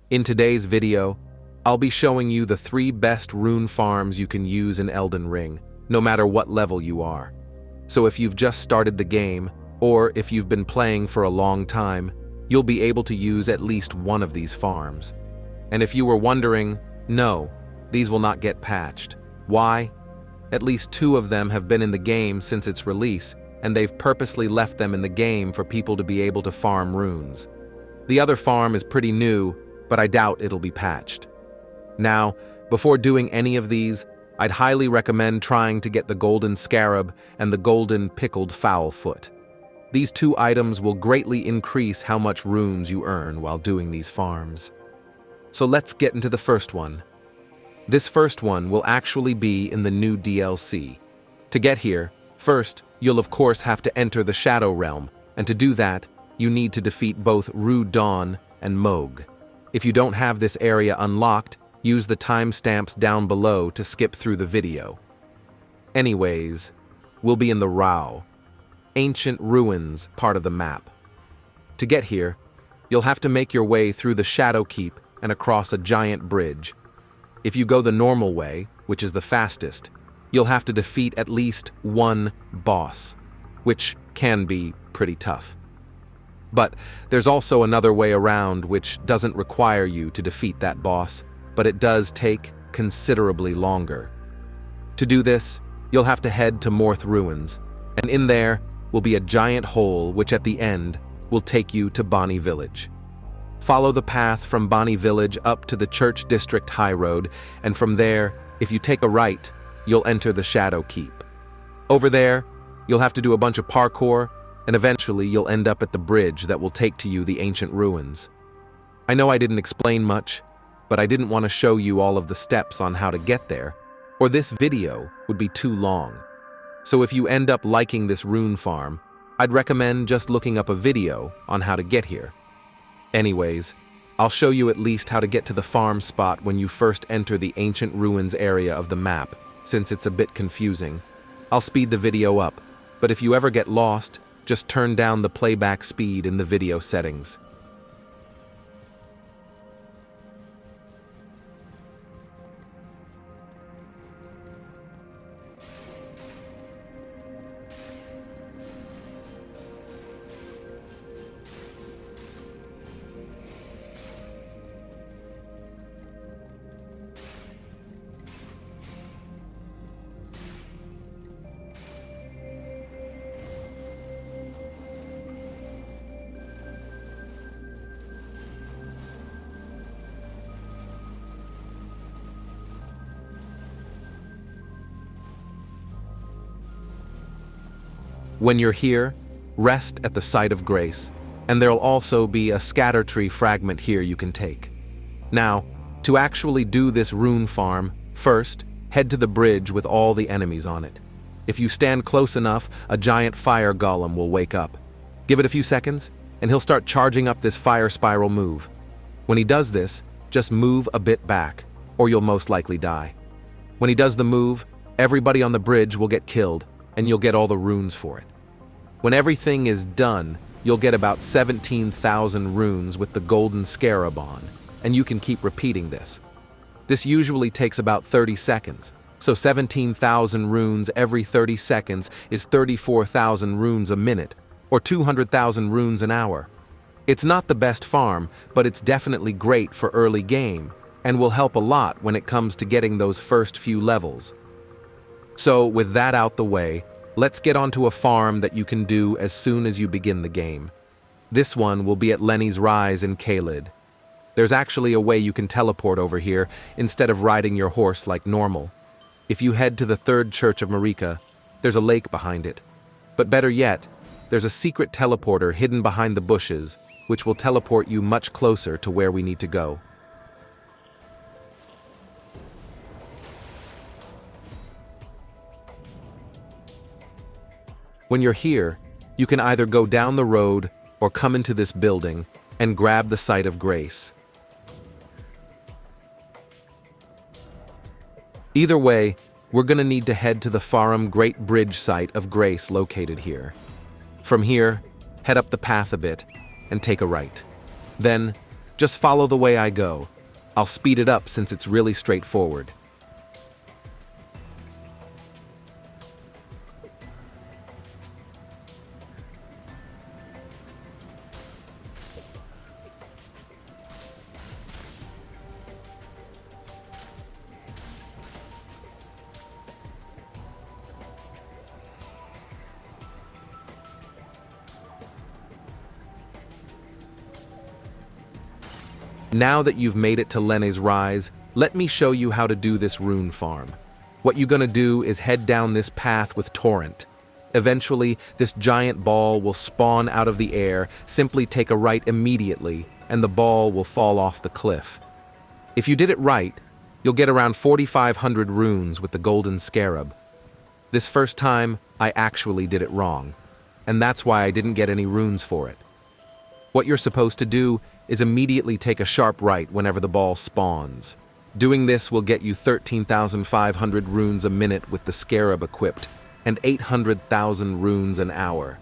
In today's video, I'll be showing you the 3 best rune farms you can use in Elden Ring, no matter what level you are. So if you've just started the game, or if you've been playing for a long time, you'll be able to use at least one of these farms. And if you were wondering, no, these will not get patched. Why? At least 2 of them have been in the game since its release, and they've purposely left them in the game for people to be able to farm runes. The other farm is pretty new, but I doubt it'll be patched. Now, before doing any of these, I'd highly recommend trying to get the Golden Scarab and the Golden Pickled Fowlfoot. These 2 items will greatly increase how much runes you earn while doing these farms. So let's get into the first one. This first one will actually be in the new DLC. To get here, first, you'll of course have to enter the Shadow Realm, and to do that, you need to defeat both Rauh and Moghwyn. If you don't have this area unlocked, use the timestamps down below to skip through the video. Anyways, we'll be in the Rauh, ancient ruins part of the map. To get here, you'll have to make your way through the Shadow Keep and across a giant bridge. If you go the normal way, which is the fastest, you'll have to defeat at least 1 boss, which can be pretty tough. But there's also another way around which doesn't require you to defeat that boss, but it does take considerably longer. To do this, you'll have to head to Morth Ruins, and in there will be a giant hole which at the end will take you to Bonnie Village. Follow the path from Bonnie Village up to the Church District High Road, and from there, if you take a right, you'll enter the Shadow Keep. Over there, you'll have to do a bunch of parkour, and eventually you'll end up at the bridge that will take to you the ancient ruins. I know I didn't explain much, but I didn't want to show you all of the steps on how to get there, or this video would be too long. So if you end up liking this rune farm, I'd recommend just looking up a video on how to get here. Anyways, I'll show you at least how to get to the farm spot when you first enter the ancient ruins area of the map, since it's a bit confusing. I'll speed the video up, but if you ever get lost, just turn down the playback speed in the video settings. When you're here, rest at the Site of Grace, and there'll also be a scatter tree fragment here you can take. Now, to actually do this rune farm, first, head to the bridge with all the enemies on it. If you stand close enough, a giant fire golem will wake up. Give it a few seconds, and he'll start charging up this fire spiral move. When he does this, just move a bit back, or you'll most likely die. When he does the move, everybody on the bridge will get killed, and you'll get all the runes for it. When everything is done, you'll get about 17,000 runes with the Golden Scarab on, and you can keep repeating this. This usually takes about 30 seconds, so 17,000 runes every 30 seconds is 34,000 runes a minute, or 200,000 runes an hour. It's not the best farm, but it's definitely great for early game, and will help a lot when it comes to getting those first few levels. So with that out the way, let's get onto a farm that you can do as soon as you begin the game. This one will be at Lenne's Rise in Caelid. There's actually a way you can teleport over here instead of riding your horse like normal. If you head to the 3rd Church of Marika, there's a lake behind it. But better yet, there's a secret teleporter hidden behind the bushes, which will teleport you much closer to where we need to go. When you're here, you can either go down the road or come into this building and grab the Site of Grace. Either way, we're going to need to head to the Farum Great Bridge Site of Grace located here. From here, head up the path a bit and take a right. Then, Just follow the way I go. I'll speed it up since it's really straightforward. Now that you've made it to Lenne's Rise, let me show you how to do this rune farm. What you're gonna do is head down this path with Torrent. Eventually, this giant ball will spawn out of the air, simply take a right immediately, and the ball will fall off the cliff. If you did it right, you'll get around 4,500 runes with the golden scarab. This first time, I actually did it wrong, and that's why I didn't get any runes for it. What you're supposed to do is immediately take a sharp right whenever the ball spawns. Doing this will get you 13,500 runes a minute with the scarab equipped, and 800,000 runes an hour.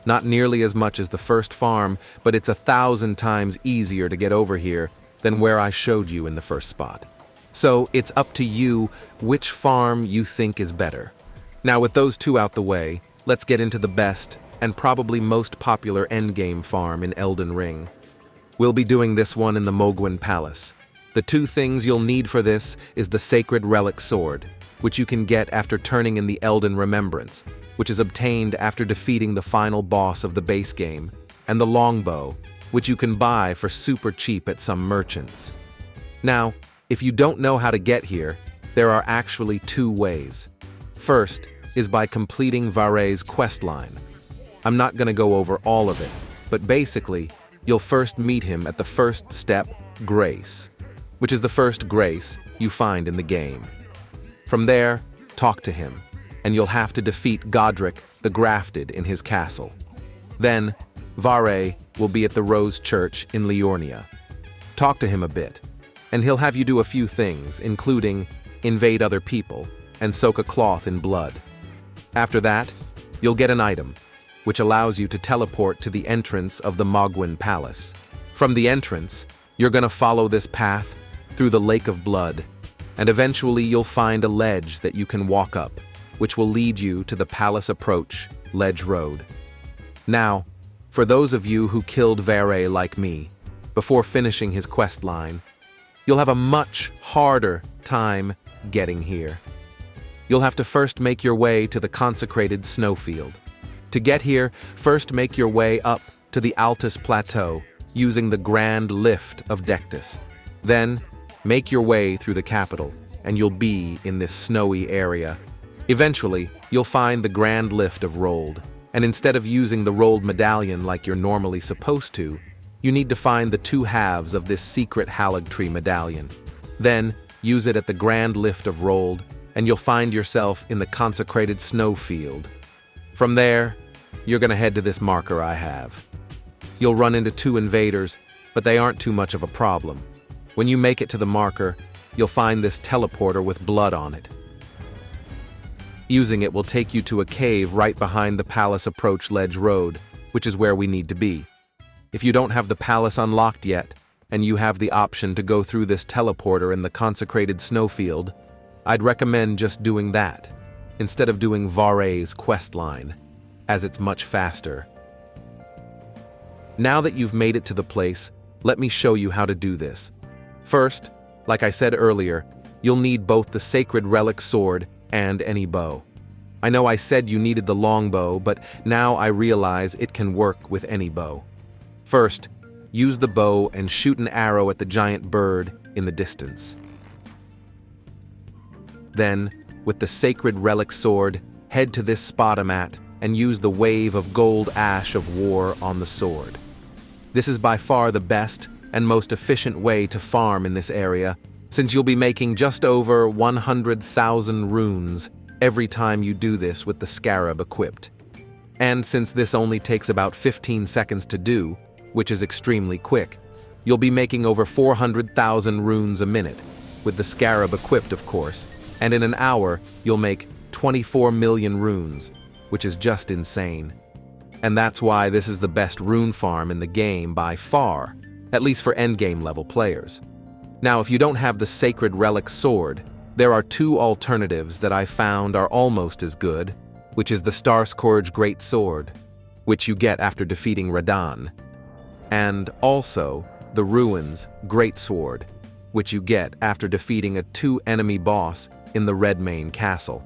Not nearly as much as the first farm, but it's 1,000 times easier to get over here than where I showed you in the first spot. So it's up to you which farm you think is better. Now with those two out the way, let's get into the best and probably most popular endgame farm in Elden Ring. We'll be doing this one in the Moghwyn Palace. The two things you'll need for this is the Sacred Relic Sword, which you can get after turning in the Elden Remembrance, which is obtained after defeating the final boss of the base game, and the longbow, which you can buy for super cheap at some merchants. Now, if you don't know how to get here, there are actually two ways. First is by completing Varay's questline. I'm not going to go over all of it, but basically, you'll first meet him at the first step, Grace, which is the first grace you find in the game. From there, talk to him, and you'll have to defeat Godric the Grafted in his castle. Then, Varay will be at the Rose Church in Liurnia. Talk to him a bit, and he'll have you do a few things, including invade other people and soak a cloth in blood. After that, you'll get an item, which allows you to teleport to the entrance of the Moghwyn Palace. From the entrance, you're gonna follow this path through the Lake of Blood, and eventually you'll find a ledge that you can walk up, which will lead you to the palace approach, Ledge Road. Now, for those of you who killed Varay like me, before finishing his quest line, you'll have a much harder time getting here. You'll have to first make your way to the consecrated snowfield. To get here, first make your way up to the Altus Plateau using the Grand Lift of Dectus. Then, make your way through the capital, and you'll be in this snowy area. Eventually, you'll find the Grand Lift of Rold, and instead of using the Rold medallion like you're normally supposed to, you need to find the two halves of this secret Haligtree medallion. Then, use it at the Grand Lift of Rold, and you'll find yourself in the consecrated snowfield. From there, you're gonna head to this marker I have. You'll run into two invaders, but they aren't too much of a problem. When you make it to the marker, you'll find this teleporter with blood on it. Using it will take you to a cave right behind the palace approach Ledge Road, which is where we need to be. If you don't have the palace unlocked yet, and you have the option to go through this teleporter in the consecrated snowfield, I'd recommend just doing that, instead of doing Varay's questline, as it's much faster. Now that you've made it to the place, let me show you how to do this. First, like I said earlier, you'll need both the Sacred Relic Sword and any bow. I know I said you needed the longbow, but now I realize it can work with any bow. First, use the bow and shoot an arrow at the giant bird in the distance. Then, with the Sacred Relic Sword, head to this spot I'm at and use the wave of gold ash of war on the sword. This is by far the best and most efficient way to farm in this area, since you'll be making just over 100,000 runes every time you do this with the scarab equipped. And since this only takes about 15 seconds to do, which is extremely quick, you'll be making over 400,000 runes a minute, with the scarab equipped of course, and in an hour you'll make 24 million runes, which is just insane. And that's why this is the best rune farm in the game by far. at least for endgame level players. Now, if you don't have the Sacred Relic Sword, there are two alternatives that I found are almost as good, which is the Starscourge Great Sword, which you get after defeating Radahn, and also the Ruins Great Sword, which you get after defeating a two-enemy boss in the Redmane Castle.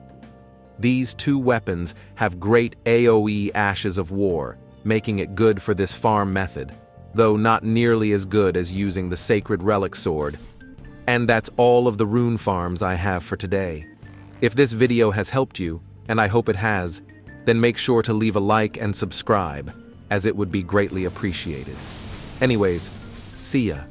These two weapons have great AoE Ashes of War, making it good for this farm method, though not nearly as good as using the Sacred Relic Sword. And that's all of the rune farms I have for today. If this video has helped you, and I hope it has, then make sure to leave a like and subscribe, as it would be greatly appreciated. Anyways, see ya.